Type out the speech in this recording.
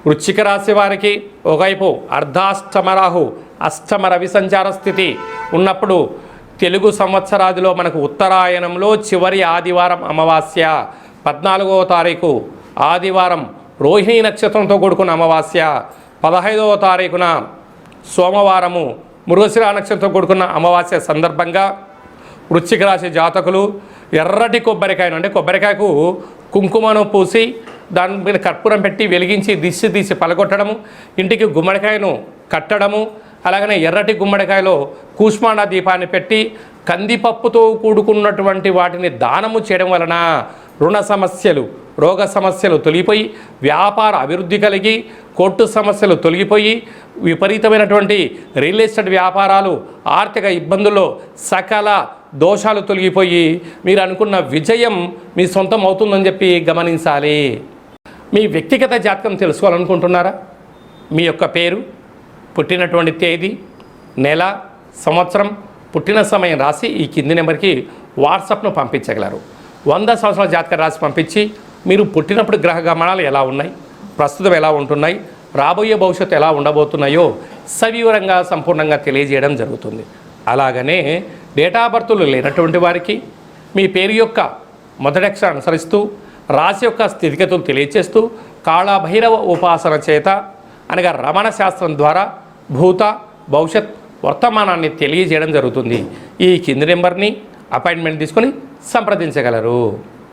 వృశ్చిక రాశి వారికి ఒకవైపు అర్ధాష్టమ రాహు అష్టమ రవి సంచార స్థితి ఉన్నప్పుడు తెలుగు సంవత్సరాదిలో మనకు ఉత్తరాయణంలో చివరి ఆదివారం అమావాస్య 14వ తారీఖు ఆదివారం రోహిణి నక్షత్రంతో కూడుకున్న అమావాస్య, 15వ తారీఖున సోమవారము మృగశిర నక్షత్రంతో కూడుకున్న అమావాస్య సందర్భంగా వృశ్చిక రాశి జాతకులు ఎర్రటి కొబ్బరికాయను, అంటే కొబ్బరికాయకు కుంకుమను పూసి దాని మీద కర్పూరం పెట్టి వెలిగించి దిష్టి తీసి పలగొట్టడము, ఇంటికి గుమ్మడికాయను కట్టడము, అలాగనే ఎర్రటి గుమ్మడికాయలో కూష్మాండ దీపాన్ని పెట్టి కందిపప్పుతో కూడుకున్నటువంటి వాటిని దానము చేయడం వలన రుణ సమస్యలు, రోగ సమస్యలు తొలగిపోయి వ్యాపార అభివృద్ధి కలిగి కోర్టు సమస్యలు తొలగిపోయి విపరీతమైనటువంటి రియల్ ఎస్టేట్ వ్యాపారాలు, ఆర్థిక ఇబ్బందుల్లో సకల దోషాలు తొలగిపోయి మీరు అనుకున్న విజయం మీ సొంతం అవుతుందని చెప్పి గమనించాలి. మీ వ్యక్తిగత జాతకం తెలుసుకోవాలనుకుంటున్నారా? మీ యొక్క పేరు, పుట్టినటువంటి తేదీ, నెల, సంవత్సరం, పుట్టిన సమయం రాసి ఈ కింది నెంబర్కి వాట్సాప్ను పంపించగలరు. 100 సంవత్సరాల జాతకం రాసి పంపించి మీరు పుట్టినప్పుడు గ్రహ గమనాలు ఎలా ఉన్నాయి, ప్రస్తుతం ఎలా ఉంటున్నాయి, రాబోయే భవిష్యత్తు ఎలా ఉండబోతున్నాయో సవివరంగా సంపూర్ణంగా తెలియజేయడం జరుగుతుంది. అలాగనే డేటా బర్తులు లేనటువంటి వారికి మీ పేరు యొక్క మొదటి అక్షరాన్ని అనుసరిస్తూ రాశి యొక్క స్థితిగతులు తెలియచేస్తూ కాళభైరవ ఉపాసన చేత అనగా రమణ శాస్త్రం ద్వారా భూత భవిష్యత్ వర్తమానాన్ని తెలియజేయడం జరుగుతుంది. ఈ కింది నెంబర్ని అపాయింట్మెంట్ తీసుకొని సంప్రదించగలరు.